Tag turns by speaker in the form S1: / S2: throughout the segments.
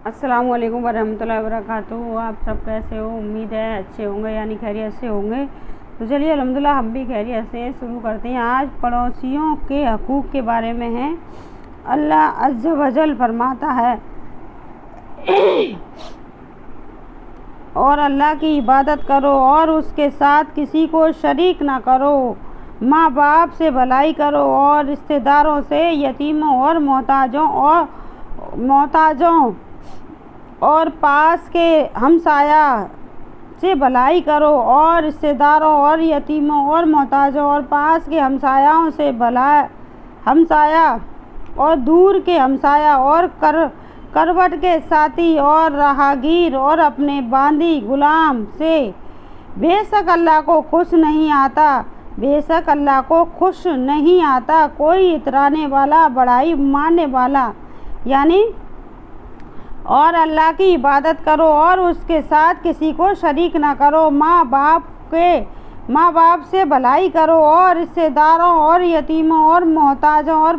S1: अस्सलामु अलैकुम वरहमतुल्लाहि वबरकातुहू। आप सब कैसे हो? उम्मीद है अच्छे होंगे, यानी खैरियत से होंगे। तो चलिए अल्हम्दुलिल्लाह हम भी खैरियत से शुरू करते हैं। आज पड़ोसियों के हकूक़ के बारे में है। अल्लाह अज़्ज़ वजल फरमाता है और अल्लाह की इबादत करो और उसके साथ किसी को शरीक ना करो। माँ बाप से भलाई करो और रिश्तेदारों से, यतीमों और मोहताजों और पास के हमसाया से भलाई करो और रिश्तेदारों और यतीमों और मोहताजों और पास के हमसायाओं से हमसाया और दूर के हमसाया और करवट के साथी और राहगीर और अपने बांदी गुलाम से। बेशक अल्लाह को खुश नहीं आता कोई इतराने वाला, बड़ाई मानने वाला। यानी और अल्लाह की इबादत करो और उसके साथ किसी को शरीक ना करो। माँ बाप से भलाई करो और रिश्तेदारों और यतीमों और मोहताजों और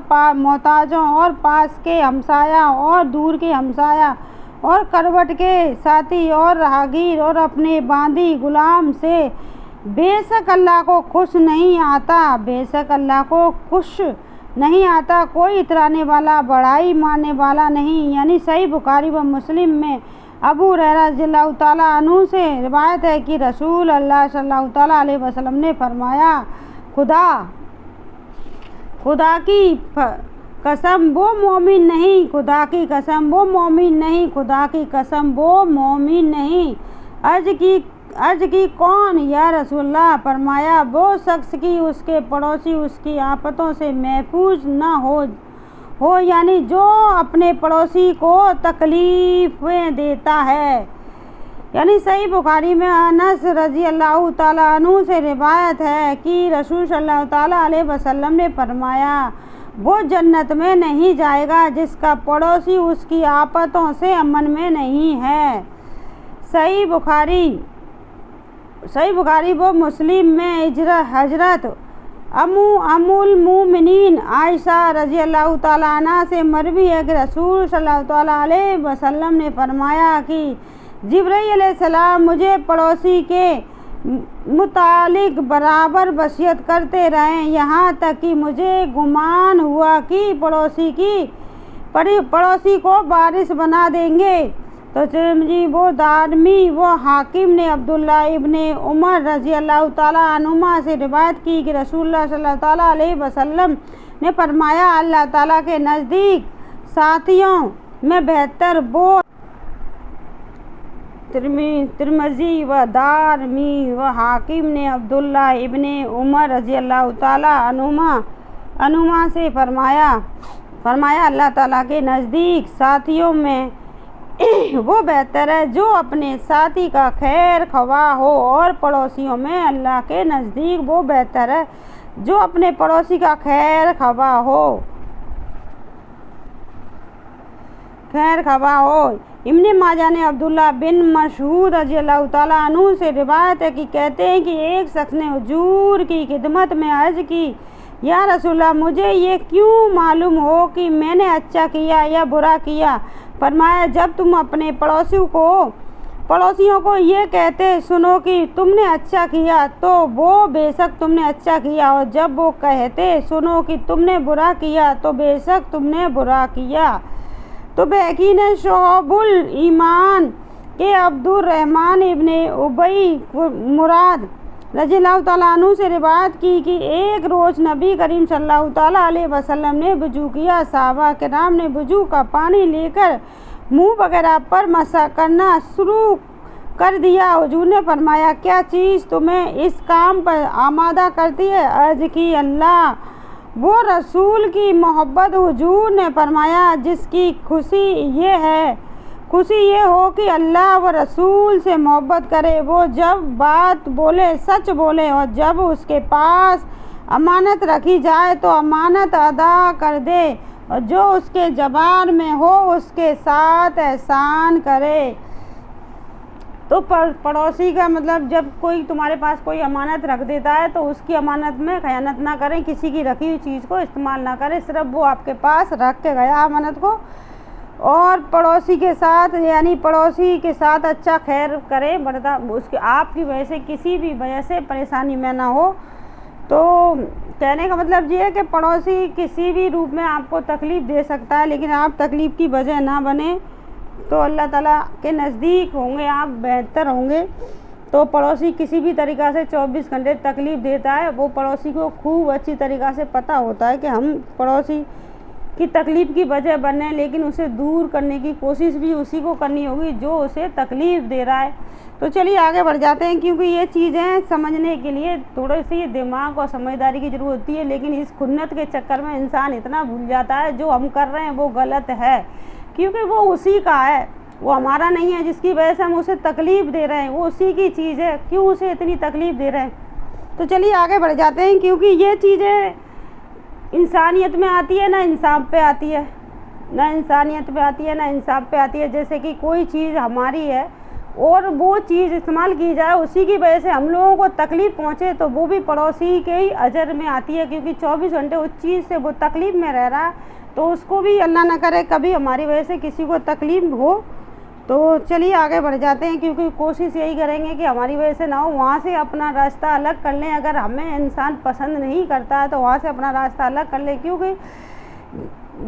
S1: पास के हमसाया और दूर के हमसाया और करवट के साथी और राहगीर और अपने बांदी गुलाम से। बेशक अल्लाह को खुश नहीं आता कोई इतराने वाला, बड़ाई मानने वाला नहीं। यानी सही बुखारी व मुस्लिम में अबू हुरैरा रज़ियल्लाहु ताला अन्हु से रिवायत है कि रसूल अल्लाह सल्लल्लाहु ताला अलैहि वसल्लम ने फरमाया, खुदा की कसम वो मोमिन नहीं। अर्ज की कौन या रसूलल्लाह? फरमाया वो शख्स की उसके पड़ोसी उसकी आफतों से महफूज न हो, यानी जो अपने पड़ोसी को तकलीफ़ें देता है। यानी सही बुखारी में अनस रज़ियल्लाहु ताला अन्हु से रिवायत है कि रसूल सल्लल्लाहु ताला अलैहि वसल्लम ने फरमाया, वो जन्नत में नहीं जाएगा जिसका पड़ोसी उसकी आफतों से अमन में नहीं है। सही बुखारी व मुस्लिम में हजरत अम्मुल मोमिनीन आयशा रज़ियल्लाहु ताला अन्हा से मरवी है कि रसूल सल्लल्लाहु ताला अलैहि वसल्लम ने फरमाया कि जिब्राईल अलैहिस्सलाम मुझे पड़ोसी के मुतालिक बराबर वसीयत करते रहे, यहाँ तक कि मुझे गुमान हुआ कि पड़ोसी को वारिस बना देंगे। तो तिरमिज़ी वो दारमी वो हाकिम ने अब्दुल्ला इब्ने उमर रज़ियल्लाहु ताला अन्हुमा से रिवायत की कि रसूलुल्लाह सल्लल्लाहु ताला अलैहि वसल्लम ने फरमाया, अल्लाह ताला के नज़दीक साथियों में बेहतर वो। तिरमिज़ी व दारमी व हाकिम ने अब्दुल्ला इब्ने उमर रज़ियल्लाहु ताला अन्हुमा से फरमाया अल्लाह ताला के नज़दीक साथियों में वो बेहतर है जो अपने साथी का खैर ख्वाह हो और पड़ोसियों में अल्लाह के नज़दीक वो बेहतर है जो अपने पड़ोसी का खैर ख्वाह हो। इब्ने माजा ने अब्दुल्ला बिन मशहूद रज़ियल्लाहु ताला अन्हु से रिवायत है कि कहते हैं कि एक शख्स ने हुजूर की खिदमत में अर्ज़ की, या रसूलल्लाह मुझे ये क्यों मालूम हो कि मैंने अच्छा किया या बुरा किया? फरमाया, जब तुम अपने पड़ोसियों को ये कहते सुनो कि तुमने अच्छा किया तो वो बेशक तुमने अच्छा किया, और जब वो कहते सुनो कि तुमने बुरा किया तो बेशक तुमने बुरा किया। तो बेयकीन शोहबुल ईमान के अब्दुर्रहमान इब्ने उबई मुराद रज़ियल्लाहु ताला अन्हु से रिवायत की कि एक रोज़ नबी करीम सल्लल्लाहु ताला अलैहि वसल्लम ने वुज़ू किया। सहाबा किराम ने वुज़ू का पानी लेकर मुँह वगैरह पर मसा करना शुरू कर दिया। हुजूर ने फरमाया, क्या चीज़ तुम्हें इस काम पर आमादा करती है? अर्ज़ की, अल्लाह वो रसूल की मोहब्बत। हुजूर ने फरमाया, जिसकी खुशी ये हो कि अल्लाह व रसूल से मोहब्बत करे, वो जब बात बोले सच बोले, और जब उसके पास अमानत रखी जाए तो अमानत अदा कर दे, और जो उसके ज़बान में हो उसके साथ एहसान करे। तो पड़ोसी का मतलब, जब कोई तुम्हारे पास कोई अमानत रख देता है तो उसकी अमानत में खयानत ना करें, किसी की रखी हुई चीज़ को इस्तेमाल ना करें। सिर्फ वो आपके पास रख के गया अमानत को, और पड़ोसी के साथ यानी पड़ोसी के साथ अच्छा खैर करें, बढ़ता उसके आपकी वजह से किसी भी वजह से परेशानी में ना हो। तो कहने का मतलब ये है कि पड़ोसी किसी भी रूप में आपको तकलीफ़ दे सकता है, लेकिन आप तकलीफ़ की वजह ना बने तो अल्लाह ताला के नज़दीक होंगे, आप बेहतर होंगे। तो पड़ोसी किसी भी तरीक़ा से 24 घंटे तकलीफ़ देता है, वो पड़ोसी को खूब अच्छी तरीक़ा से पता होता है कि हम पड़ोसी की तकलीफ़ की वजह बने, लेकिन उसे दूर करने की कोशिश भी उसी को करनी होगी जो उसे तकलीफ़ दे रहा है। तो चलिए आगे बढ़ जाते हैं, क्योंकि ये चीज़ें समझने के लिए थोड़ी सी दिमाग और समझदारी की ज़रूरत होती है, लेकिन इस खुन्नत के चक्कर में इंसान इतना भूल जाता है जो हम कर रहे हैं वो गलत है, क्योंकि वो उसी का है, वो हमारा नहीं है। जिसकी वजह से हम उसे तकलीफ़ दे रहे हैं वो उसी की चीज़ है, क्यों उसे इतनी तकलीफ़ दे रहे हैं। तो चलिए आगे बढ़ जाते हैं, क्योंकि ये चीज़ें इंसानियत में आती है ना इंसाफ पे आती है, ना इंसानियत पे आती है ना इंसाफ पे आती है। जैसे कि कोई चीज़ हमारी है और वो चीज़ इस्तेमाल की जाए, उसी की वजह से हम लोगों को तकलीफ़ पहुँचे, तो वो भी पड़ोसी के ही अजर में आती है, क्योंकि 24 घंटे उस चीज़ से वो तकलीफ़ में रह रहा है, तो उसको भी अल्लाह ना करे कभी हमारी वजह से किसी को तकलीफ़ हो। तो चलिए आगे बढ़ जाते हैं, क्योंकि कोशिश यही करेंगे कि हमारी वजह से ना हो, वहाँ से अपना रास्ता अलग कर लें। अगर हमें इंसान पसंद नहीं करता है तो वहाँ से अपना रास्ता अलग कर लें, क्योंकि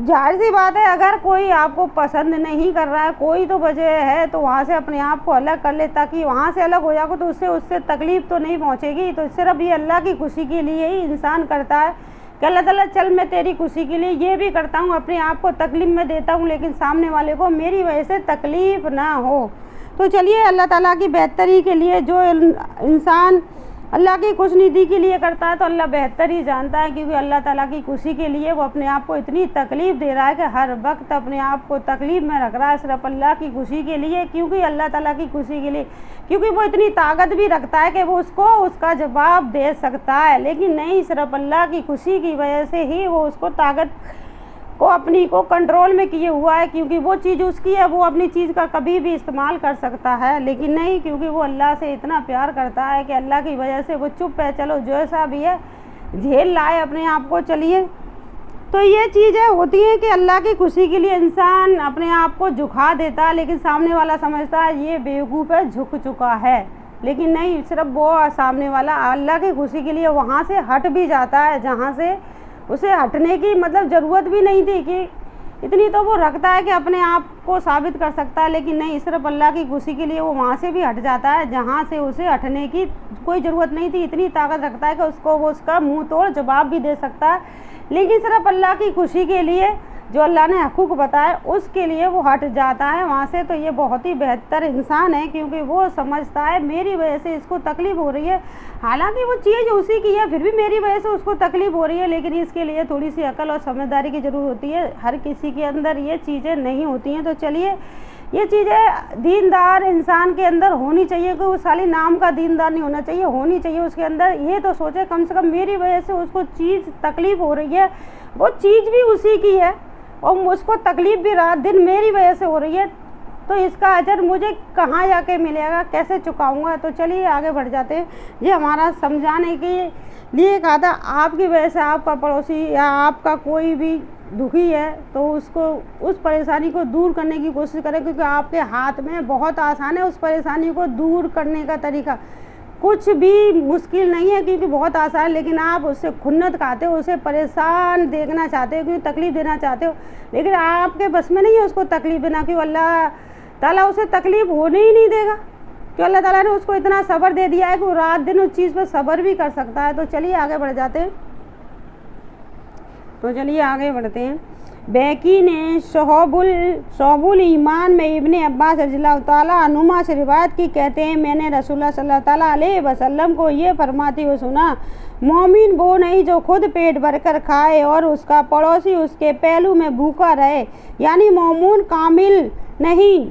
S1: जाहिर सी बात है अगर कोई आपको पसंद नहीं कर रहा है, कोई तो वजह है, तो वहाँ से अपने आप को अलग कर ले, ताकि वहाँ से अलग हो जाओ तो उससे तकलीफ़ तो नहीं पहुँचेगी। तो सिर्फ ये अल्लाह की खुशी के लिए ही इंसान करता है कि अल्लाह ताला चल मैं तेरी खुशी के लिए ये भी करता हूँ, अपने आप को तकलीफ़ में देता हूँ, लेकिन सामने वाले को मेरी वजह से तकलीफ़ ना हो। तो चलिए अल्लाह ताला की बेहतरी के लिए जो इंसान अल्लाह की खुशनुदी के लिए करता है तो अल्लाह बेहतर ही जानता है, क्योंकि अल्लाह ताला की खुशी के लिए वो अपने आप को इतनी तकलीफ़ दे रहा है कि हर वक्त अपने आप को तकलीफ़ में रख रहा है, सिर्फ अल्लाह की खुशी के लिए। क्योंकि अल्लाह ताला की खुशी के लिए, क्योंकि वो इतनी ताकत भी रखता है कि वो उसको उसका जवाब दे सकता है, लेकिन नहीं, सिर्फ अल्लाह की खुशी की वजह से ही वो उसको ताकत को अपनी को कंट्रोल में किए हुआ है, क्योंकि वो चीज़ उसकी है, वो अपनी चीज़ का कभी भी इस्तेमाल कर सकता है, लेकिन नहीं, क्योंकि वो अल्लाह से इतना प्यार करता है कि अल्लाह की वजह से वो चुप है, चलो जैसा भी है झेल लाए अपने आप को। चलिए, तो ये चीज़ें होती हैं कि अल्लाह की खुशी के लिए इंसान अपने आप को झुका देता है, लेकिन सामने वाला समझता है ये बेवकूफ़ है, झुक चुका है, लेकिन नहीं, सिर्फ वो सामने वाला अल्लाह की खुशी के लिए वहाँ से हट भी जाता है जहाँ से उसे हटने की मतलब ज़रूरत भी नहीं थी, कि इतनी तो वो रखता है कि अपने आप को साबित कर सकता है, लेकिन नहीं, सिर्फ अल्लाह की खुशी के लिए वो वहाँ से भी हट जाता है जहाँ से उसे हटने की कोई ज़रूरत नहीं थी। इतनी ताकत रखता है कि उसको वो उसका मुंह तोड़ जवाब भी दे सकता है, लेकिन सिर्फ अल्लाह की खुशी के लिए जो अल्लाह ने हकूक़ बताए उसके लिए वो हट जाता है वहाँ से। तो ये बहुत ही बेहतर इंसान है, क्योंकि वो समझता है मेरी वजह से इसको तकलीफ़ हो रही है, हालांकि वो चीज़ उसी की है, फिर भी मेरी वजह से उसको तकलीफ़ हो रही है, लेकिन इसके लिए थोड़ी सी अकल और समझदारी की ज़रूरत होती है। हर किसी के अंदर ये चीज़ें नहीं होती हैं। तो चलिए, ये चीज़ें दीनदार इंसान के अंदर होनी चाहिए, कि वो साली नाम का दीनदार नहीं होना चाहिए, होनी चाहिए उसके अंदर ये तो सोचे कम से कम मेरी वजह से उसको चीज़ तकलीफ़ हो रही है, वो चीज़ भी उसी की है और उसको तकलीफ़ भी रात दिन मेरी वजह से हो रही है, तो इसका अजर मुझे कहाँ जाके मिलेगा, कैसे चुकाऊंगा। तो चलिए आगे बढ़ जाते हैं। ये हमारा समझाने के लिए कहा था, आपकी वजह से आपका पड़ोसी या आपका कोई भी दुखी है तो उसको उस परेशानी को दूर करने की कोशिश करें, क्योंकि आपके हाथ में बहुत आसान है उस परेशानी को दूर करने का तरीका, कुछ भी मुश्किल नहीं है, क्योंकि बहुत आसान है, लेकिन आप उससे खुन्नत खाते हो, उसे परेशान देखना चाहते हो, क्योंकि तकलीफ़ देना चाहते हो, लेकिन आपके बस में नहीं है उसको तकलीफ़ देना, क्योंकि अल्लाह ताला उसे तकलीफ़ होने ही नहीं देगा, क्योंकि अल्लाह ताला ने उसको इतना सब्र दे दिया है कि वो रात दिन उस चीज़ पर सब्र भी कर सकता है। तो चलिए आगे बढ़ जाते हैं। तो चलिए आगे बढ़ते हैं। बैकी ने शोबुल ईमान में इब्ने अब्बास रज़ियल्लाहु ताला अनुमा से रिवायत की, कहते हैं मैंने रसूलुल्लाह सल्लल्लाहु ताला अलैहि वसल्लम को ये फरमाते हुए सुना, मोमिन वो नहीं जो खुद पेट भरकर खाए और उसका पड़ोसी उसके पहलू में भूखा रहे, यानी मोमून कामिल नहीं।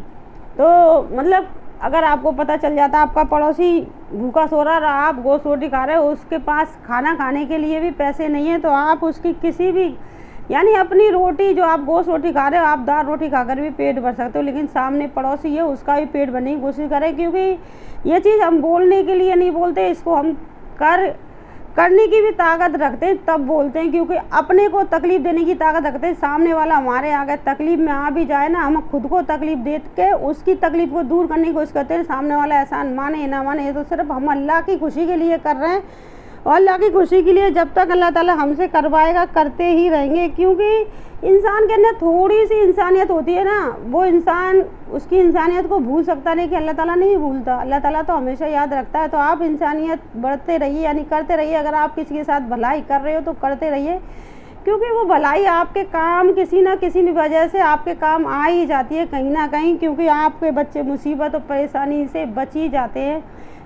S1: तो मतलब अगर आपको पता चल जाता आपका पड़ोसी भूखा सो रहा, आप गोश्त रोटी खा रहे हो, उसके पास खाना खाने के लिए भी पैसे नहीं है, तो आप उसकी किसी भी यानी अपनी रोटी जो आप गोश्त रोटी खा रहे हो, आप दाल रोटी खाकर भी पेट भर सकते हो, लेकिन सामने पड़ोसी है उसका भी पेट भरने की कोशिश करें, क्योंकि ये चीज़ हम बोलने के लिए नहीं बोलते, इसको हम करने की भी ताकत रखते हैं तब बोलते हैं, क्योंकि अपने को तकलीफ़ देने की ताकत रखते हैं। सामने वाला हमारे आगे तकलीफ़ में आ भी जाए ना, हम खुद को तकलीफ़ दे के उसकी तकलीफ़ को दूर करने की कोशिश करते हैं। सामने वाला एहसान माने ना माने, ये तो सिर्फ हम अल्लाह की खुशी के लिए कर रहे हैं, और अल्लाह की खुशी के लिए जब तक अल्लाह ताला हमसे करवाएगा करते ही रहेंगे। क्योंकि इंसान के अंदर थोड़ी सी इंसानियत होती है ना, वो इंसान उसकी इंसानियत को भूल सकता नहीं कि अल्लाह ताला नहीं भूलता, अल्लाह ताला तो हमेशा याद रखता है। तो आप इंसानियत बढ़ते रहिए, यानी करते रहिए। अगर आप किसी के साथ भलाई कर रहे हो तो करते रहिए, क्योंकि वो भलाई आपके काम किसी ना किसी वजह से आपके काम आ ही जाती है कहीं ना कहीं, क्योंकि आपके बच्चे मुसीबत और परेशानी से बच ही जाते हैं,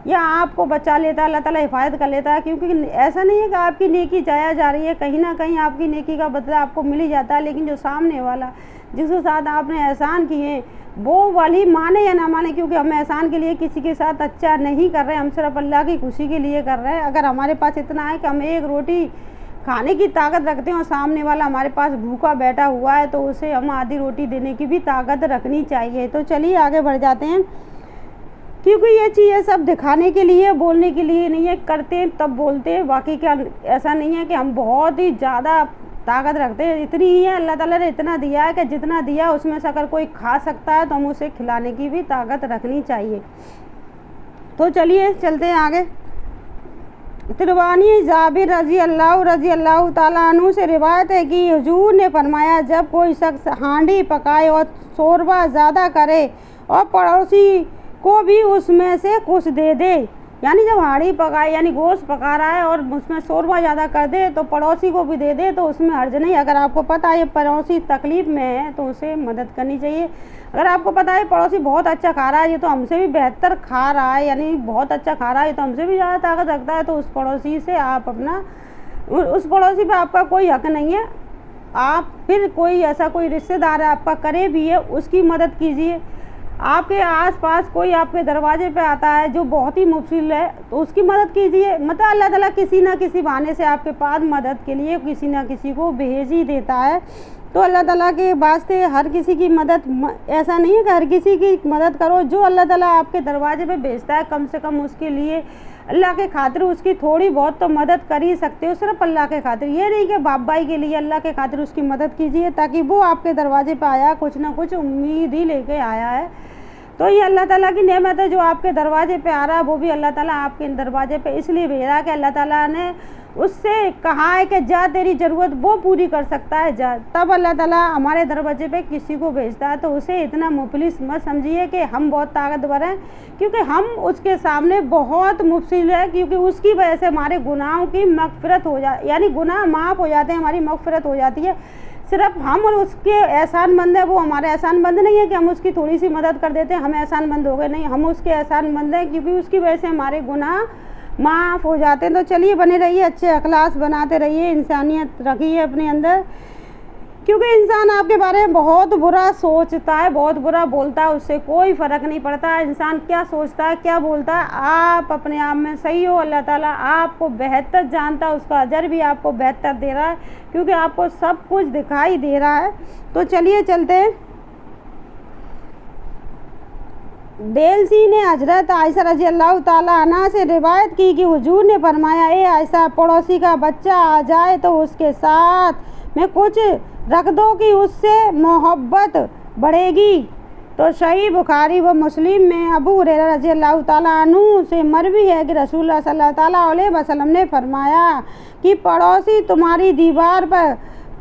S1: या आपको बचा लेता है, अल्लाह ताला हिफाजत कर लेता है। क्योंकि ऐसा नहीं है कि आपकी नेकी जाया जा रही है, कहीं ना कहीं आपकी नेकी का बदला आपको मिल ही जाता है। लेकिन जो सामने वाला जिसके साथ आपने एहसान किए वो वाली माने या ना माने, क्योंकि हम एहसान के लिए किसी के साथ अच्छा नहीं कर रहे हैं, हम सिर्फ अल्लाह की खुशी के लिए कर रहे हैं। अगर हमारे पास इतना है कि हम एक रोटी खाने की ताकत रखते हैं और सामने वाला हमारे पास भूखा बैठा हुआ है, तो उसे हम आधी रोटी देने की भी ताकत रखनी चाहिए। तो चलिए आगे बढ़ जाते हैं, क्योंकि ये चीज़ें सब दिखाने के लिए, बोलने के लिए नहीं है, करते हैं तब बोलते हैं। बाकी क्या ऐसा नहीं है कि हम बहुत ही ज़्यादा ताकत रखते हैं, इतनी ही है। अल्लाह ताला ने इतना दिया है कि जितना दिया उसमें से अगर कोई खा सकता है तो हम उसे खिलाने की भी ताकत रखनी चाहिए। तो चलिए चलते हैं आगे। तिरवानी जाबिर रजी अल्लाह ताला अन्हु से रिवायत है कि हुजूर ने फरमाया, जब कोई शख्स हांडी पकाए और शोरबा ज़्यादा करे और पड़ोसी को भी उसमें से कुछ दे दे, यानी जब हांडी पकाए यानी गोश्त पका रहा है और उसमें शोरबा ज़्यादा कर दे तो पड़ोसी को भी दे दे, तो उसमें हर्ज नहीं। अगर आपको पता है पड़ोसी तकलीफ़ में है तो उसे मदद करनी चाहिए। अगर आपको पता है पड़ोसी बहुत अच्छा खा रहा है, ये तो हमसे भी बेहतर खा रहा है, यानी बहुत अच्छा खा रहा है, ये तो हमसे भी ज़्यादा ताकत रखता है, तो उस पड़ोसी से आप अपना उस पड़ोसी पे आपका कोई हक नहीं है। आप फिर कोई ऐसा कोई रिश्तेदार है आपका करे भी है, उसकी मदद कीजिए। आपके आसपास कोई आपके दरवाजे पे आता है जो बहुत ही मुश्किल है, तो उसकी मदद कीजिए। मतलब अल्लाह ताला किसी ना किसी बहाने से आपके पास मदद के लिए किसी ना किसी को भेज ही देता है। तो अल्लाह ताला के वास्ते हर किसी की मदद, ऐसा नहीं है कि हर किसी की मदद करो, जो अल्लाह ताला आपके दरवाजे पे भेजता है कम से कम उसके लिए अल्लाह के खातिर उसकी थोड़ी बहुत तो मदद कर ही सकते हो, सिर्फ अल्लाह के खातिर। ये नहीं कि बाप भाई के लिए, अल्लाह के खातिर उसकी मदद कीजिए, ताकि वो आपके दरवाजे पे आया कुछ ना कुछ उम्मीद ही लेके आया है। तो ये अल्लाह ताला की नेमत है जो आपके दरवाजे पे आ रहा है, वो भी अल्लाह ताला आपके दरवाजे पे इसलिए भेज रहा है कि अल्लाह ताला ने उससे कहा है कि जा तेरी ज़रूरत वो पूरी कर सकता है, जा। तब अल्लाह ताला हमारे दरवाजे पे किसी को भेजता है। तो उसे इतना मुफलिस मत समझिए कि हम बहुत ताकतवर हैं, क्योंकि हम उसके सामने बहुत मुफसिल है, क्योंकि उसकी वजह से हमारे गुनाहों की मगफिरत हो जा, यानी गुनाह माफ़ हो जाते हैं, हमारी मगफिरत हो जाती है। सिर्फ हम और उसके एहसानमंद है, वो हमारे एहसानमंद नहीं है कि हम उसकी थोड़ी सी मदद कर देते हैं हम एहसानमंद हो गए, नहीं, हम उसके एहसानमंद हैं क्योंकि उसकी वजह से हमारे गुनाह माफ़ हो जाते हैं। तो चलिए बने रहिए, अच्छे अखलास बनाते रहिए, इंसानियत रखिए अपने अंदर, क्योंकि इंसान आपके बारे में बहुत बुरा सोचता है, बहुत बुरा बोलता है, उससे कोई फ़र्क नहीं पड़ता इंसान क्या सोचता है क्या बोलता है। आप अपने आप में सही हो, अल्लाह ताला आपको बेहतर जानता है, उसका अजर भी आपको बेहतर दे रहा है, क्योंकि आपको सब कुछ दिखाई दे रहा है। तो चलिए चलते हैं। देलसी ने हजरत आयशा रजी अल्लाह ताला अन्हा से रिवायत की कि हुजूर ने फरमाया, ए आयशा, पड़ोसी का बच्चा आ जाए तो उसके साथ में कुछ रख दो कि उससे मोहब्बत बढ़ेगी। तो सही बुखारी व मुस्लिम में अबू हुरैरा रज़ी अल्लाह ताला अन्हु से मरवी है कि रसूलुल्लाह सल्लल्लाहु अलैहि वसल्लम ने फरमाया कि पड़ोसी तुम्हारी दीवार पर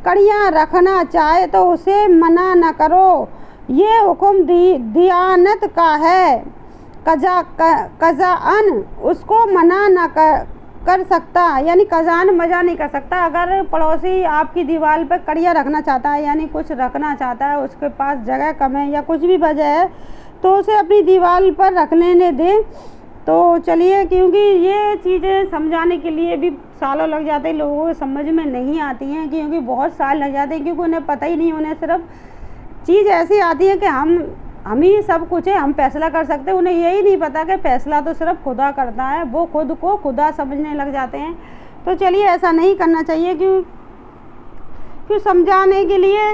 S1: कड़ियाँ रखना चाहे तो उसे मना न करो, ये हुक्म दियानत का है। कज़ाअन उसको मना न कर सकता, यानी कज़ान मजा नहीं कर सकता। अगर पड़ोसी आपकी दीवार पर कड़ियाँ रखना चाहता है, यानी कुछ रखना चाहता है, उसके पास जगह कम है या कुछ भी वजह है, तो उसे अपनी दीवार पर रख लेने दें। तो चलिए, क्योंकि ये चीज़ें समझाने के लिए भी सालों लग जाते हैं, लोगों को समझ में नहीं आती हैं, क्योंकि बहुत साल लग जाते हैं, क्योंकि उन्हें पता ही नहीं, उन्हें सिर्फ चीज़ ऐसी आती है कि हम ही सब कुछ है, हम फैसला कर सकते हैं। उन्हें यही नहीं पता कि फैसला तो सिर्फ खुदा करता है, वो खुद को खुदा समझने लग जाते हैं। तो चलिए ऐसा नहीं करना चाहिए, क्यों समझाने के लिए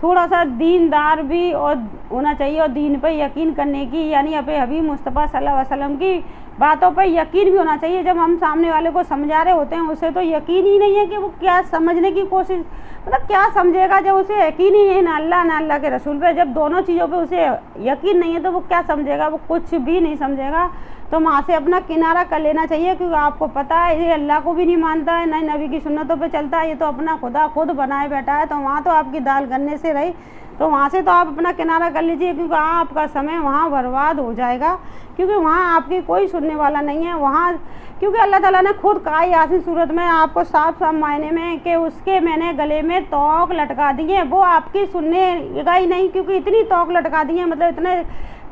S1: थोड़ा सा दीनदार भी और होना चाहिए और दीन पर यकीन करने की, यानी अपने हबीब मुस्तफ़ा सल्लल्लाहु अलैहि वसल्लम की बातों पर यकीन भी होना चाहिए। जब हम सामने वाले को समझा रहे होते हैं उसे तो यकीन ही नहीं है कि वो क्या समझने की कोशिश, मतलब क्या समझेगा जब उसे यकीन ही है ना अल्लाह के रसूल पे। जब दोनों चीज़ों पे उसे यकीन नहीं है तो वो क्या समझेगा, वो कुछ भी नहीं समझेगा। तो वहाँ से अपना किनारा कर लेना चाहिए, क्योंकि आपको पता है ये अल्लाह को भी नहीं मानता है, न नबी की सुन्नतों पे चलता है, ये तो अपना खुदा खुद बनाए बैठा है। तो वहाँ तो आपकी दाल गलने से रही, तो वहाँ से तो आप अपना किनारा कर लीजिए, क्योंकि आपका समय वहाँ बर्बाद हो जाएगा, क्योंकि वहाँ आपकी कोई सुनने वाला नहीं है। वहाँ क्योंकि अल्लाह ताला ने खुद कहा यासीन सूरत में आपको साफ साफ मायने में कि उसके मैंने गले में तोक लटका दिए, वो आपकी सुननेगा ही नहीं, क्योंकि इतनी तोक लटका दी है, मतलब इतने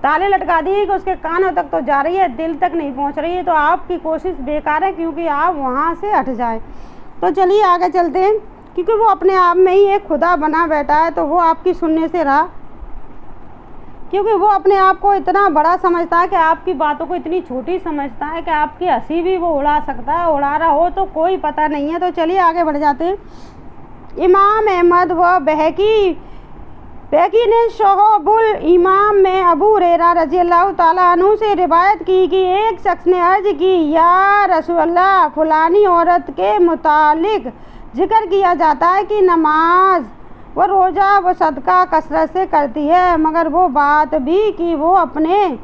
S1: ताले लटका दिए कि उसके कानों तक तो जा रही है, दिल तक नहीं पहुंच रही है। तो आपकी कोशिश बेकार है, क्योंकि आप वहाँ से हट जाएं। तो चलिए आगे चलते हैं, क्योंकि वो अपने आप में ही एक खुदा बना बैठा है, तो वो आपकी सुनने से रहा, क्योंकि वो अपने आप को इतना बड़ा समझता है कि आपकी बातों को इतनी छोटी समझता है कि आपकी हंसी भी वो उड़ा सकता है, उड़ा रहा हो तो कोई पता नहीं है। तो चलिए आगे बढ़ जाते हैं। इमाम अहमद व बहकी ने शोहबुल इमाम में अबू हुरैरा रज़ी अल्लाह ताला अन्हु से रिवायत की कि एक शख्स ने अर्ज की, या रसूलल्लाह, फलानी औरत के मुतालिक जिक्र किया जाता है कि नमाज वो रोज़ा वो सदका कसरत से करती है, मगर वो बात भी कि वो अपने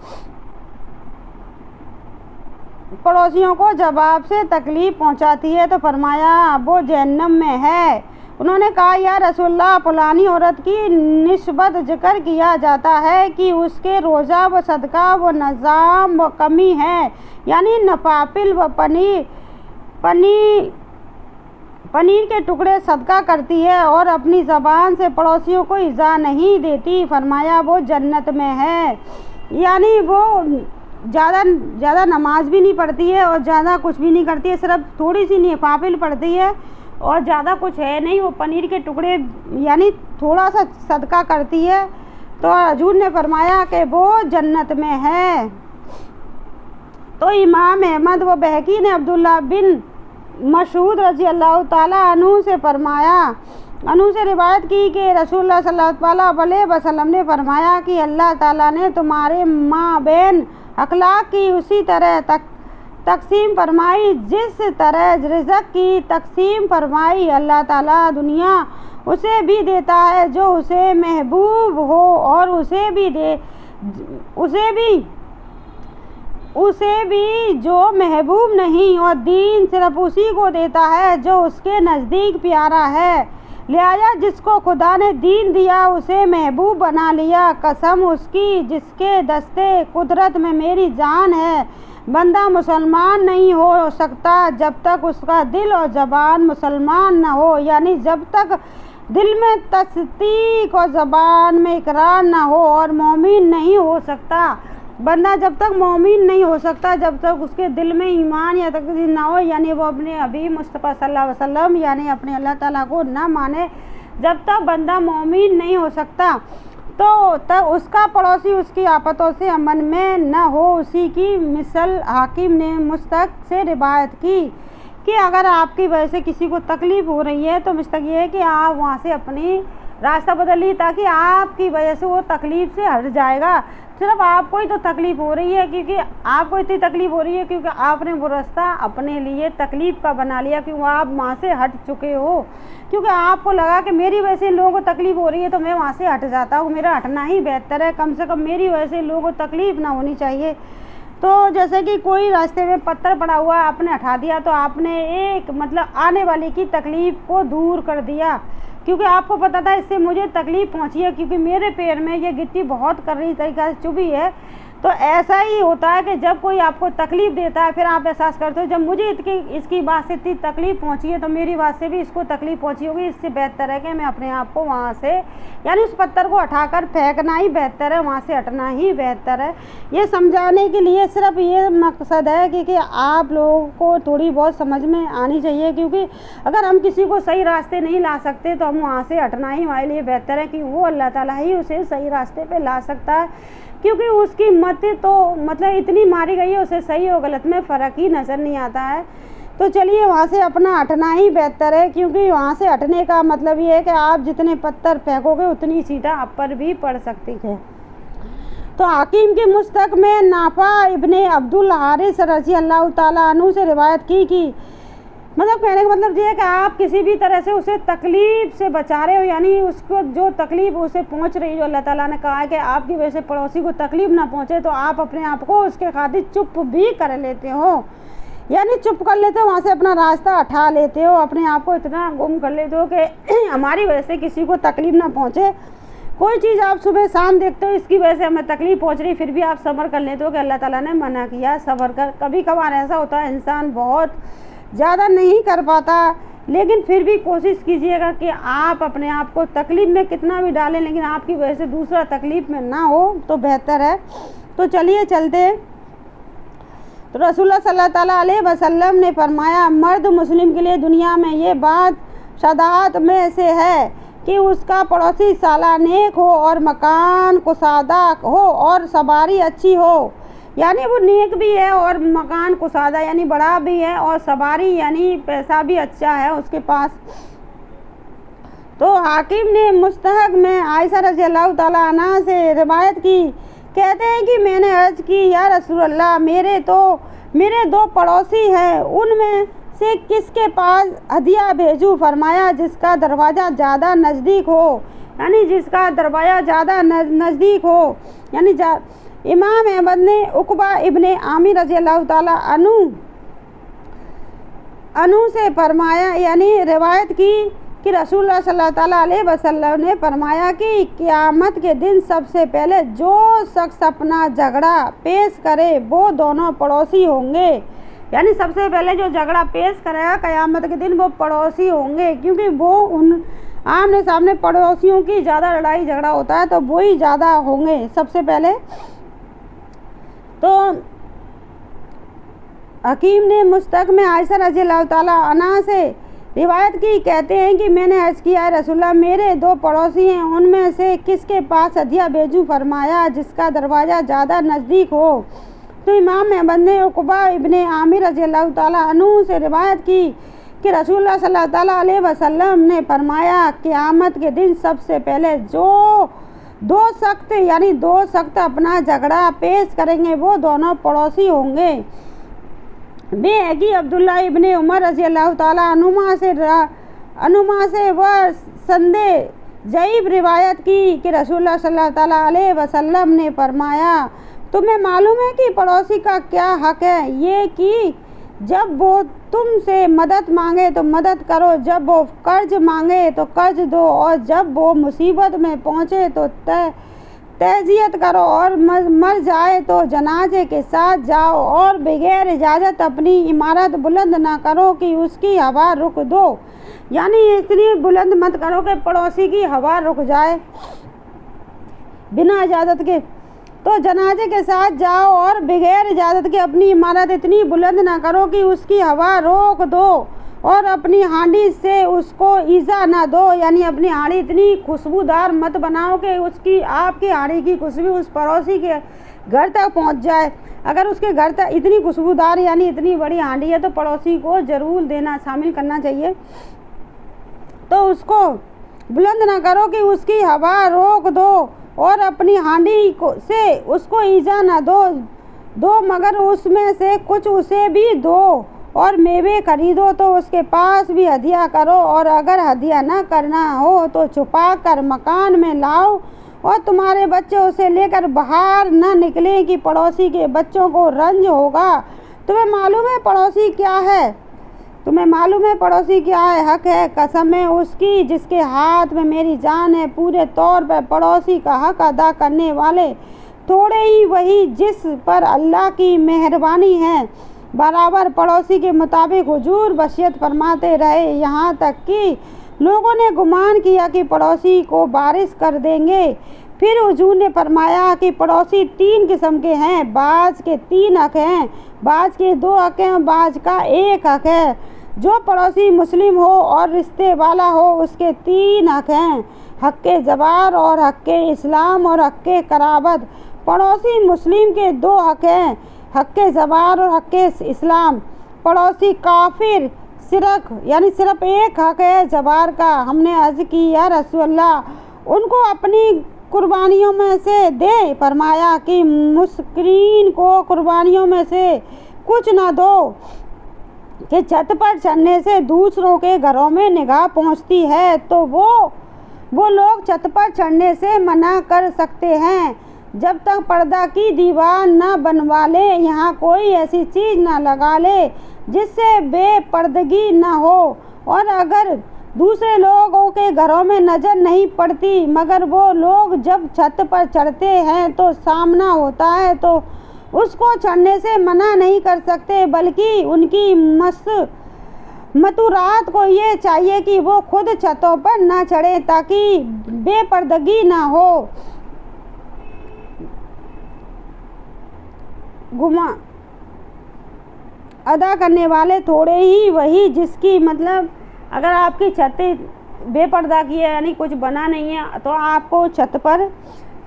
S1: पड़ोसियों को जवाब से तकलीफ़ पहुंचाती है। तो फरमाया वो जहन्नम में है। उन्होंने कहा, या रसूलल्लाह, फलानी औरत की निस्बत जिक्र किया जाता है कि उसके रोज़ा व सदका व नज़ाम व कमी है, यानी नफाफिल व पनीर के टुकड़े सदका करती है और अपनी ज़बान से पड़ोसियों को इज़ा नहीं देती। फरमाया वो जन्नत में है, यानी वो ज़्यादा नमाज भी नहीं पढ़ती है और ज़्यादा कुछ भी नहीं करती है, सिर्फ थोड़ी सी नफाफिल पढ़ती है और ज़्यादा कुछ है नहीं, वो पनीर के टुकड़े यानी थोड़ा सा सदका करती है। तो हजूर ने फरमाया कि वो जन्नत में है। तो इमाम अहमद व बहकी ने अब्दुल्ला बिन मशहूद रज़ी अल्लाह ताला अन्हु से रिवायत की कि रसूलुल्लाह सल्लल्लाहु अलैहि वसल्लम ने फरमाया कि अल्लाह ताला ने तुम्हारे माबैन अखलाक की उसी तरह तकसीम फरमाई जिस तरह रिज़्क़ की तकसीम फरमाई। अल्लाह ताला दुनिया उसे भी देता है जो उसे महबूब हो और उसे भी जो महबूब नहीं, और दीन सिर्फ उसी को देता है जो उसके नज़दीक प्यारा है। लिहाजा जिसको खुदा ने दीन दिया उसे महबूब बना लिया। कसम उसकी जिसके दस्ते कुदरत में मेरी जान है, बंदा मुसलमान नहीं हो सकता जब तक उसका दिल और ज़बान मुसलमान न हो, यानी जब तक दिल में तस्दीक और ज़बान में इकरार न हो और मोमिन नहीं हो सकता। बंदा जब तक मोमिन नहीं हो सकता जब तक उसके दिल में ईमान या तकदीर ना हो, यानी वो अपने हबीब मुस्तफ़ा सल्लल्लाहु अलैहि वसल्लम यानी अपने अल्लाह ताला को ना माने, जब तक बंदा मोमिन नहीं हो सकता। तो तब उसका पड़ोसी उसकी आफतों से अमन में न हो। उसी की मिसल हाकिम ने मुस्तक से रिवायत की कि अगर आपकी वजह से किसी को तकलीफ़ हो रही है तो मुस्तक ये है कि आप वहाँ से अपनी रास्ता बदलिए, ताकि आपकी वजह से वो तकलीफ़ से हट जाएगा। सिर्फ आपको ही तो तकलीफ़ हो रही है, क्योंकि आपको इतनी तकलीफ़ हो रही है क्योंकि आपने वो रास्ता अपने लिए तकलीफ़ का बना लिया, क्योंकि आप वहाँ से हट चुके हो, क्योंकि आपको लगा कि मेरी वजह से लोगों को तकलीफ़ हो रही है तो मैं वहाँ से हट जाता हूँ, मेरा हटना ही बेहतर है, कम से कम मेरी वजह से लोगों को तकलीफ़ ना होनी चाहिए। तो जैसे कि कोई रास्ते में पत्थर पड़ा हुआ आपने हटा दिया, तो आपने एक मतलब आने वाले की तकलीफ़ को दूर कर दिया, क्योंकि आपको पता था इससे मुझे तकलीफ़ पहुंची है, क्योंकि मेरे पैर में ये गिट्टी बहुत कर रही तरीक़े से चुभी है। तो ऐसा ही होता है कि जब कोई आपको तकलीफ़ देता है फिर आप एहसास करते हो जब मुझे इसकी बात से इतनी तकलीफ़ पहुंची है तो मेरी बात से भी इसको तकलीफ़ पहुंची होगी, इससे बेहतर है कि मैं अपने आप को वहाँ से यानी उस पत्थर को हटाकर फेंकना ही बेहतर है, वहाँ से हटना ही बेहतर है। ये समझाने के लिए सिर्फ ये मकसद है कि आप लोगों को थोड़ी बहुत समझ में आनी चाहिए, क्योंकि अगर हम किसी को सही रास्ते नहीं ला सकते तो हम वहाँ से हटना ही हमारे लिए बेहतर है, कि वो अल्लाह ताला ही उसे सही रास्ते पर ला सकता है, क्योंकि उसकी मत तो मतलब इतनी मारी गई है, उसे सही और गलत में फ़र्क ही नज़र नहीं आता है। तो चलिए वहाँ से अपना हटना ही बेहतर है, क्योंकि वहाँ से हटने का मतलब ये है कि आप जितने पत्थर फेंकोगे उतनी चीटा आप पर भी पड़ सकती है। तो हाकिम के मुस्तक में नाफा इब्ने अब्दुल हारिस रज़ी अल्लाह ताला अन्हु से रिवायत की मतलब कहने का मतलब ये है कि आप किसी भी तरह से उसे तकलीफ़ से बचा रहे हो, यानी उसको जो तकलीफ़ उसे पहुंच रही है, जो अल्लाह ताला ने कहा है कि आपकी वजह से पड़ोसी को तकलीफ़ ना पहुंचे, तो आप अपने आप को उसके खातिर चुप भी कर लेते हो, यानी चुप कर लेते हो, वहाँ से अपना रास्ता उठा लेते हो, अपने आप को इतना गुम कर लेते हो कि हमारी वजह से किसी को तकलीफ़ ना पहुँचे। कोई चीज़ आप सुबह शाम देखते हो इसकी वजह से हमें तकलीफ़ पहुँच रही, फिर भी आप सब्र कर लेते हो कि अल्लाह ताला ने मना किया सब्र कर। कभी कभार ऐसा होता है इंसान बहुत ज़्यादा नहीं कर पाता, लेकिन फिर भी कोशिश कीजिएगा कि आप अपने आप को तकलीफ़ में कितना भी डालें, लेकिन आपकी वजह से दूसरा तकलीफ़ में ना हो तो बेहतर है। तो चलिए चलते। तो रसूलुल्लाह सल्लल्लाहु अलैहि वसल्लम ने फरमाया, मर्द मुस्लिम के लिए दुनिया में ये बात शदाअत में से है कि उसका पड़ोसी साला नेक हो और मकान कुसादा हो और सवारी अच्छी हो, यानी वो नेक भी है और मकान कुसादा यानी बड़ा भी है और सवारी यानी पैसा भी अच्छा है उसके पास। तो हाकिम ने मुस्तहक में आयशा रज़ी अल्लाह ताला अन्हा से रिवायत की, कहते हैं कि मैंने अर्ज़ की, या रसूल अल्लाह मेरे दो पड़ोसी हैं, उनमें से किसके पास हदिया भेजूँ? फरमाया जिसका दरवाज़ा ज़्यादा नज़दीक हो, यानी जिसका दरवाज़ा ज़्यादा नज़दीक हो। यानी इमाम अहमद ने उकबा इब्ने आमिर रज़ी अल्लाह ताला अन्हु से फरमाया यानी रिवायत की कि रसूलुल्लाह सल्लल्लाहु अलैहि वसल्लम ने फरमाया कि क़यामत के दिन सबसे पहले जो शख्स अपना झगड़ा पेश करे वो दोनों पड़ोसी होंगे, यानी सबसे पहले जो झगड़ा पेश करेगा क़यामत के दिन वो पड़ोसी होंगे, क्योंकि वो उन आमने सामने पड़ोसियों की ज़्यादा लड़ाई झगड़ा होता है तो वही ज़्यादा होंगे सबसे पहले। तो हकीम ने मुस्तक में आयशा रज़ी अल्लाह ताला अन्हा से रिवायत की, कहते हैं कि मैंने अर्ज़ किया, रसूलुल्लाह मेरे दो पड़ोसी हैं, उनमें से किसके पास हदिया भेजूँ? फरमाया जिसका दरवाज़ा ज़्यादा नज़दीक हो। तो इमाम अहमद ने उकबा इब्ने आमिर रज़ी अल्लाह ताला अन्हु से रिवायत की कि रसूलुल्लाह सल्लल्लाहु अलैहि वसल्लम ने फरमाया क़यामत के दिन सबसे पहले जो दो सख्त अपना झगड़ा पेश करेंगे वो दोनों पड़ोसी होंगे। बेहकी अब्दुल्ला इब्ने उमर रज़ी अल्लाह ताला अनुमा से वह संदेह ज़ईफ़ रिवायत की कि रसूलुल्लाह सल्लल्लाहु अलैहि वसल्लम ने फरमाया, तुम्हें मालूम है कि पड़ोसी का क्या हक़ है? ये कि जब वो तुमसे मदद मांगे तो मदद करो, जब वो कर्ज मांगे तो कर्ज दो, और जब वो मुसीबत में पहुँचे तो तज़ियत करो, और मर जाए तो जनाजे के साथ जाओ, और बगैर इजाज़त अपनी इमारत बुलंद ना करो कि उसकी हवा रुक दो, यानी इतनी बुलंद मत करो कि पड़ोसी की हवा रुक जाए बिना इजाज़त के। तो जनाजे के साथ जाओ और बगैर इजाज़त के अपनी इमारत इतनी बुलंद ना करो कि उसकी हवा रोक दो, और अपनी हांडी से उसको ईज़ा ना दो, यानी अपनी हांडी इतनी खुशबूदार मत बनाओ कि उसकी आपकी हांडी की खुशबू उस पड़ोसी के घर तक पहुंच जाए। अगर उसके घर तक इतनी खुशबूदार यानी इतनी बड़ी हांडी है तो पड़ोसी को ज़रूर देना शामिल करना चाहिए। तो उसको बुलंद ना करो कि उसकी हवा रोक दो, और अपनी हांडी से उसको ईज़ा न दो मगर उसमें से कुछ उसे भी दो, और मेवे खरीदो तो उसके पास भी हदिया करो, और अगर हदिया न करना हो तो छुपा कर मकान में लाओ, और तुम्हारे बच्चे उसे लेकर बाहर न निकलें कि पड़ोसी के बच्चों को रंज होगा। तुम्हें मालूम है पड़ोसी क्या है? हक है, कसम है उसकी जिसके हाथ में मेरी जान है, पूरे तौर पर पड़ोसी का हक अदा करने वाले थोड़े ही वही जिस पर अल्लाह की मेहरबानी है। बराबर पड़ोसी के मुताबिक हुजूर वसीयत फरमाते रहे, यहाँ तक कि लोगों ने गुमान किया कि पड़ोसी को बारिश कर देंगे। फिर हुजूर ने फरमाया कि पड़ोसी 3 किस्म के हैं, बाज के 3 हक हैं, बाज के 2 हक हैं, बाज का 1 हक है। जो पड़ोसी मुस्लिम हो और रिश्ते वाला हो उसके 3 हक हैं, हक़ ज़बार और हक़ इस्लाम और हक़ कराबत। पड़ोसी मुस्लिम के 2 हक हैं, हक़ ज़बार और हक़ इस्लाम। पड़ोसी काफिर शिरक यानी सिर्फ 1 हक है ज़बार का। हमने अर्ज़ की, या रसूल अल्लाह उनको अपनी कुर्बानियों में से दे। फरमाया कि मुस्किन को कुर्बानियों में से कुछ न दो कि छत पर चढ़ने से दूसरों के घरों में निगाह पहुंचती है तो वो लोग छत पर चढ़ने से मना कर सकते हैं जब तक पर्दा की दीवार न बनवा ले, यहाँ कोई ऐसी चीज़ न लगा ले जिससे बेपर्दगी न हो। और अगर दूसरे लोगों के घरों में नज़र नहीं पड़ती मगर वो लोग जब छत पर चढ़ते हैं तो सामना होता है तो उसको चढ़ने से मना नहीं कर सकते, बल्कि उनकी मतूरात को ये चाहिए कि वो खुद छतों पर ना चढ़े ताकि बेपर्दगी ना हो। गुमा अदा करने वाले थोड़े ही वही जिसकी मतलब अगर आपकी छत बेपर्दा की है यानी कुछ बना नहीं है तो आपको छत पर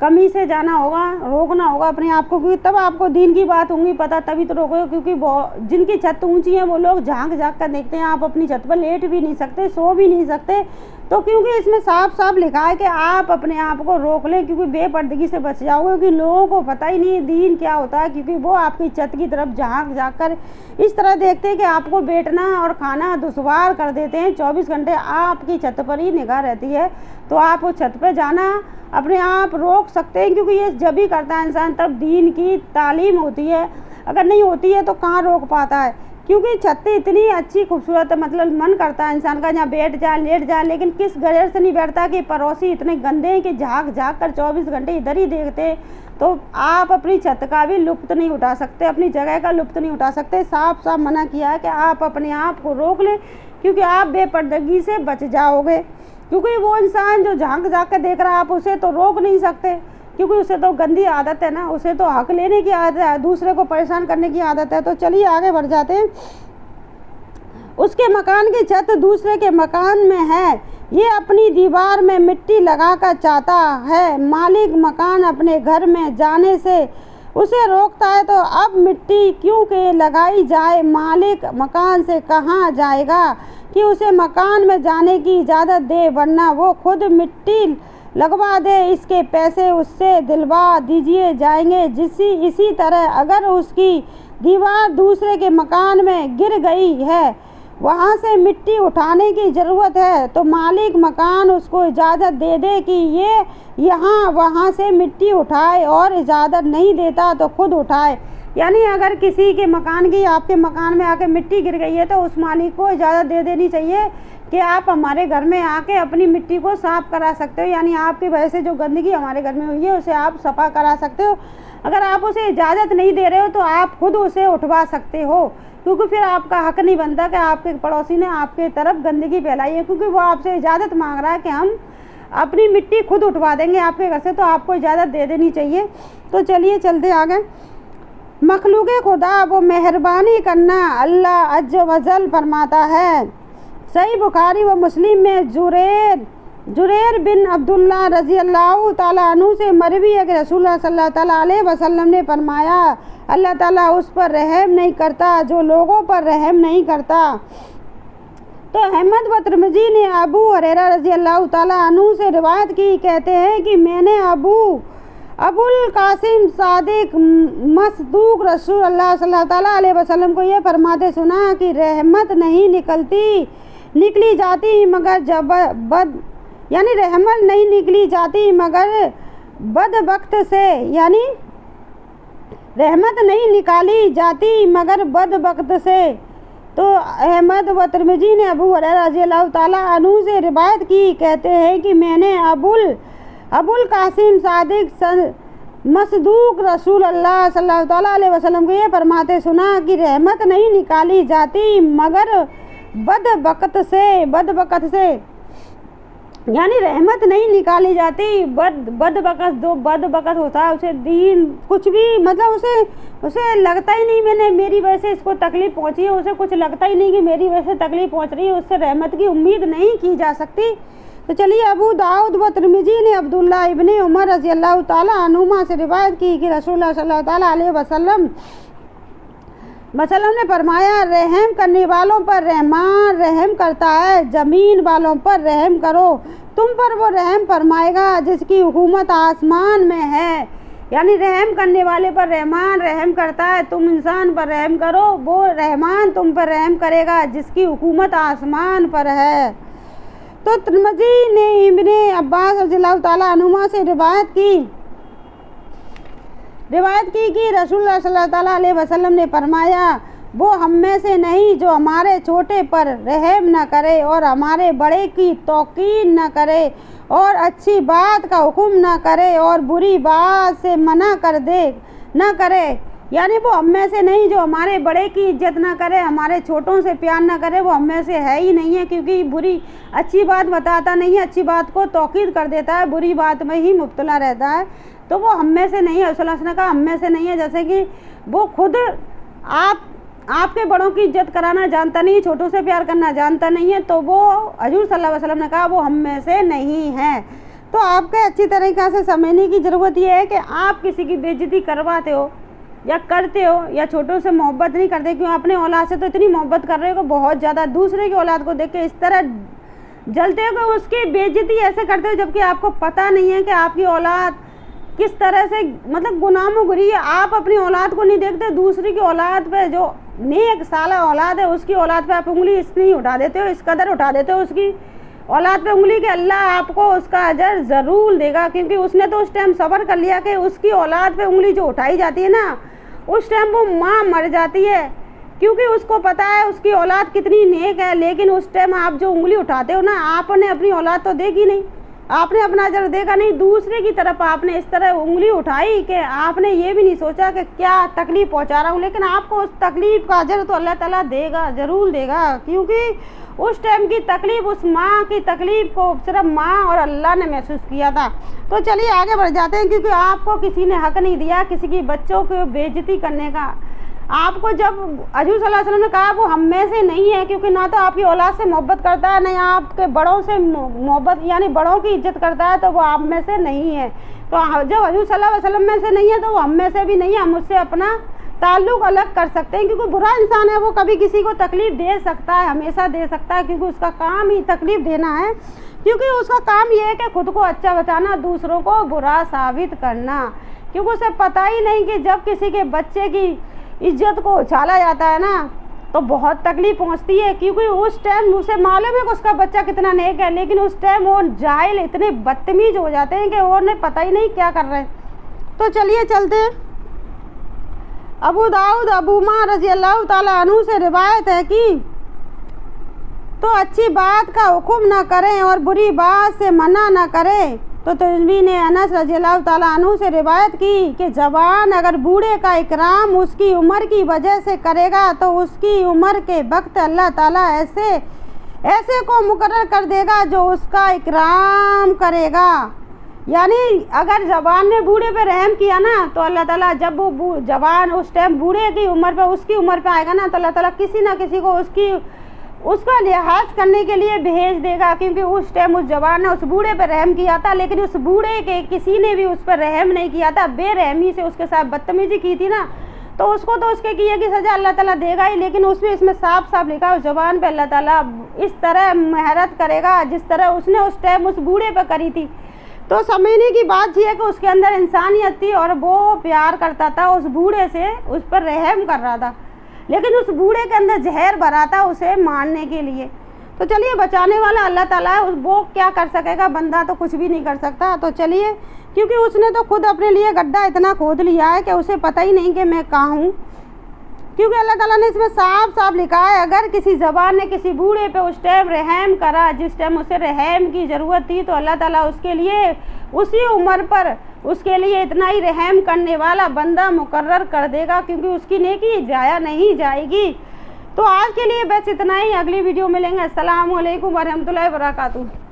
S1: कमी से जाना होगा, रोकना होगा अपने आप को, क्योंकि तब आपको दीन की बात होंगी पता, तभी तो रोकोगे। क्योंकि जिनकी छत ऊंची है वो लोग झांक झांक कर देखते हैं, आप अपनी छत पर लेट भी नहीं सकते, सो भी नहीं सकते। तो क्योंकि इसमें साफ साफ लिखा है कि आप अपने आप को रोक लें क्योंकि बेपर्दगी से बच जाओगे, क्योंकि लोगों को पता ही नहीं दीन क्या होता है, क्योंकि वो आपकी छत की तरफ झांक झांक कर इस तरह देखते हैं कि आपको बैठना और खाना दुश्वार कर देते हैं। 24 घंटे आपकी छत पर ही निगाह रहती है, तो आप उस छत पर जाना अपने आप रोक सकते हैं, क्योंकि ये जब भी करता है इंसान तब दीन की तालीम होती है, अगर नहीं होती है तो कहाँ रोक पाता है। क्योंकि छत इतनी अच्छी खूबसूरत है, मतलब मन करता है इंसान का जहाँ बैठ जाए लेट जाए, लेकिन किस गजर से नहीं बैठता कि पड़ोसी इतने गंदे हैं कि झाँक झाँक कर 24 घंटे इधर ही देखते हैं। तो आप अपनी छत का भी लुत्फ़ नहीं उठा सकते, अपनी जगह का लुत्फ़ नहीं उठा सकते। साफ साफ मना किया है कि आप अपने आप को रोक लें, क्योंकि आप बेपर्दगी से बच जाओगे। क्योंकि वो इंसान जो झांक झांक के देख रहा है आप उसे तो रोक नहीं सकते, क्योंकि उसे तो गंदी आदत है ना, उसे तो हक लेने की आदत है, दूसरे को परेशान करने की आदत है। तो चलिए आगे बढ़ जाते हैं। उसके मकान की छत दूसरे के मकान में है, ये अपनी दीवार में मिट्टी लगाकर चाहता है, मालिक मकान अपने घर में जाने से उसे रोकता है, तो अब मिट्टी क्यों के लगाई जाए, मालिक मकान से कहाँ जाएगा कि उसे मकान में जाने की इजाज़त दे, वरना वो खुद मिट्टी लगवा दे, इसके पैसे उससे दिलवा दीजिए जाएंगे। इसी तरह अगर उसकी दीवार दूसरे के मकान में गिर गई है, वहाँ से मिट्टी उठाने की ज़रूरत है, तो मालिक मकान उसको इजाज़त दे दे कि ये यहाँ वहाँ से मिट्टी उठाए, और इजाज़त नहीं देता तो खुद उठाए। यानी अगर किसी के मकान की आपके मकान में आके मिट्टी गिर गई है तो उस मालिक को इजाज़त दे देनी चाहिए कि आप हमारे घर में आके अपनी मिट्टी को साफ़ करा सकते हो, यानी आपकी वजह से जो गंदगी हमारे घर में हुई है उसे आप सफ़ा करा सकते हो। अगर आप उसे इजाज़त नहीं दे रहे हो तो आप खुद उसे उठवा सकते हो, क्योंकि फिर आपका हक नहीं बनता कि आपके पड़ोसी ने आपके तरफ गंदगी फैलाई है, क्योंकि वो आपसे इजाज़त मांग रहा है कि हम अपनी मिट्टी खुद उठवा देंगे आपके घर से, तो आपको इजाज़त दे देनी चाहिए। तो चलिए चलते आगे। मखलूक़े खुदा वो मेहरबानी करना अल्लाह अज़्ज़ वजल फरमाता है। सही बुखारी व मुस्लिम में जुरैर बिन अब्दुल्ला रज़ी अल्लाह ताला अन्हु से मरवी है कि रसूलुल्लाह सल्लल्लाहु अलैहि वसल्लम ने फरमाया, अल्लाह ताला उस पर रहम नहीं करता जो लोगों पर रहम नहीं करता। तो अहमद व तिरमिज़ी ने अबू हुरैरा रज़ी अल्लाह ताला अन्हु से रिवायत की, कहते हैं कि मैंने अबुल कासिम सादिक मसदूक रसूलुल्लाह सल्लल्लाहु अलैहि वसल्लम को ये फरमाते सुना कि रहमत नहीं निकली जाती मगर यानी रहमत नहीं निकली जाती मगर बदबख्त से, यानी रहमत नहीं निकाली जाती मगर बदबख्त से। तो अहमद व तिरमिज़ी ने अबू हुरैरा रज़ी अल्लाह ताला अन्हु से रिवायत की, कहते हैं कि मैंने अबुल कासिम सादिक मसदूक रसूलुल्लाह सल्लल्लाहु अलैहि वसल्लम को ये फरमाते सुना कि रहमत नहीं निकाली जाती मगर बदबख्त से, यानी रहमत नहीं निकाली जाती बदबख्त। जो बदबख्त होता है उसे दीन कुछ भी मतलब उसे लगता ही नहीं मेरी वजह से इसको तकलीफ़ पहुंची है, उसे कुछ लगता ही नहीं कि मेरी वजह से तकलीफ़ पहुंच रही है, उससे रहमत की उम्मीद नहीं की जा सकती। तो चलिए अबू दाऊद व तिरमिज़ी ने अब्दुल्ला इब्ने उमर रज़ी अल्लाह ताला अन्हुमा से रिवायत की कि रसूलुल्लाह सल्लल्लाहु अलैहि वसल्लम वसल्लम ने फरमाया, रहम करने वालों पर रहमान रहम करता है, ज़मीन वालों पर रहम करो, तुम पर वो रहम फरमाएगा जिसकी हुकूमत आसमान में है। यानी रहम करने वाले पर रहमान रहम करता है, तुम इंसान पर रहम करो, वो रहमान तुम पर रहम करेगा जिसकी हुकूमत आसमान पर है। तो तिरमिज़ी ने इब्ने अब्बास रज़ियल्लाहु ताला अन्हुमा से रिवायत की कि रसूलुल्लाह सल्लल्लाहु अलैहि वसल्लम ने फरमाया, वो हम में से नहीं जो हमारे छोटे पर रहम न करे और हमारे बड़े की तौकीर न करे और अच्छी बात का हुक्म न करे और बुरी बात से मना न करे। यानी वो हम में से नहीं जो हमारे बड़े की इज्जत ना करे, हमारे छोटों से प्यार ना करे, वो हम में से है ही नहीं है, क्योंकि बुरी अच्छी बात बताता नहीं है, अच्छी बात को तौकीर कर देता है, बुरी बात में ही मुब्तला रहता है। तो वो हम में से नहीं है। रसूलुल्लाह ने कहा हम में से नहीं है, जैसे कि वो खुद आपके बड़ों की इज्जत कराना जानता नहीं, छोटों से प्यार करना जानता नहीं है, तो वो हजूर सल्लल्लाहु अलैहि वसल्लम ने कहा वो हम में से नहीं है। तो आपके अच्छी तरीक़ा से समझने की ज़रूरत यह है कि आप किसी की बेइज्जती करवाते हो या करते हो या छोटों से मोहब्बत नहीं करते, क्यों अपने औलाद से तो इतनी मोहब्बत कर रहे हो बहुत ज़्यादा, दूसरे की औलाद को देख के इस तरह जलते हो कि उसकी बेइज्जती ऐसे करते हो, जबकि आपको पता नहीं है कि आपकी औलाद किस तरह से मतलब गुनाह में गुरी है। आप अपनी औलाद को नहीं देखते, दूसरी की औलाद पे जो नेक साला औलाद है उसकी औलाद पे आप उंगली इसलिए उठा देते हो, इस कदर उठा देते हो उसकी औलाद पे उंगली कि अल्लाह आपको उसका अजर ज़रूर देगा, क्योंकि उसने तो उस टाइम सब्र कर लिया कि उसकी औलाद पे उंगली जो उठाई जाती है ना, उस टाइम वो माँ मर जाती है, क्योंकि उसको पता है उसकी औलाद कितनी नेक है। लेकिन उस टाइम आप जो उंगली उठाते हो ना, आपने अपनी औलाद तो देखी नहीं, आपने अपना अजर देखा नहीं, दूसरे की तरफ आपने इस तरह उंगली उठाई कि आपने ये भी नहीं सोचा कि क्या तकलीफ़ पहुंचा रहा हूँ। लेकिन आपको उस तकलीफ़ का अजर तो अल्लाह ताला देगा, ज़रूर देगा, क्योंकि उस टाइम की तकलीफ़, उस माँ की तकलीफ़ को सिर्फ माँ और अल्लाह ने महसूस किया था। तो चलिए आगे बढ़ जाते हैं, क्योंकि आपको किसी ने हक़ नहीं दिया किसी की बच्चों को बेइज्जती करने का। आपको जब हजूर सल्लल्लाहु अलैहि वसल्लम ने कहा वो हम में से नहीं है, क्योंकि ना तो आपकी औलाद से मोहब्बत करता है, ना आपके बड़ों से मोहब्बत यानी बड़ों की इज्जत करता है, तो वो आप में से नहीं है। तो जब हजूर सल्लल्लाहु अलैहि वसल्लम में से नहीं है तो वो हम में से भी नहीं है, हम उससे अपना ताल्लुक़ अलग कर सकते हैं, क्योंकि बुरा इंसान है, वो कभी किसी को तकलीफ़ दे सकता है, हमेशा दे सकता है, क्योंकि उसका काम ही तकलीफ़ देना है, क्योंकि उसका काम ये है कि खुद को अच्छा बचाना, दूसरों को बुरा साबित करना। क्योंकि उसे पता ही नहीं कि जब किसी के बच्चे की इज्जत को उछाला जाता है ना, तो बहुत तकलीफ़ पहुंचती है, क्योंकि उस टाइम उसे मालूम है कि उसका बच्चा कितना नेक है, लेकिन उस टाइम वो जाहिल इतने बदतमीज़ हो जाते हैं कि उन्हें पता ही नहीं क्या कर रहे हैं। तो चलिए चलते हैं। अबू दाऊद अबूमा रज़ियल्लाहु ताला अन्हु से रिवायत है कि तो अच्छी बात का हुक्म ना करें और बुरी बात से मना ना करें। तो तिरमिज़ी ने अनस रज़ियल्लाहु ताला अन्हु से रिवायत की कि जवान अगर बूढ़े का इकराम उसकी उम्र की वजह से करेगा तो उसकी उम्र के वक्त अल्लाह ताला ऐसे को मुकर्रर कर देगा जो उसका इकराम करेगा। यानी अगर जवान ने बूढ़े पे रहम किया ना, तो अल्लाह ताला जब वो जवान उस टाइम बूढ़े की उम्र पे उसकी उम्र पे आएगा ना, तो अल्लाह ताला किसी ना किसी को उसका लिहाज करने के लिए भेज देगा, क्योंकि उस टाइम उस जवान ने उस बूढ़े पे रहम किया था, लेकिन उस बूढ़े के किसी ने भी उस पर रहम नहीं किया था, बेरहमी से उसके साथ बदतमीजी की थी ना, तो उसको तो उसके किए की सज़ा अल्लाह ताला देगा ही। लेकिन उसमें इसमें साफ साफ लिखा उस जवान पे अल्लाह ताला इस तरह मेहरत करेगा जिस तरह उसने उस टाइम उस बूढ़े पे करी थी। तो समझने की बात यह है कि उसके अंदर इंसानियत थी और वो प्यार करता था उस बूढ़े से, उस पर रहम कर रहा था, लेकिन उस बूढ़े के अंदर जहर भरा था उसे मारने के लिए। तो चलिए बचाने वाला अल्लाह ताला है, वो क्या कर सकेगा, बंदा तो कुछ भी नहीं कर सकता। तो चलिए, क्योंकि उसने तो खुद अपने लिए गड्ढा इतना खोद लिया है कि उसे पता ही नहीं कि मैं कहाँ हूँ, क्योंकि अल्लाह ताला ने इसमें साफ साफ लिखा है अगर किसी ज़बान ने किसी बूढ़े पे उस टाइम रहम करा जिस टाइम उसे रहम की ज़रूरत थी, तो अल्लाह ताला उसके लिए उसी उम्र पर उसके लिए इतना ही रहम करने वाला बंदा मुकर्रर कर देगा, क्योंकि उसकी नेकी जाया नहीं जाएगी। तो आज के लिए बस इतना ही, अगली वीडियो मिलेंगे। अस्सलामु अलैकुम वरहमतुल्लाहि वबरकातुहू।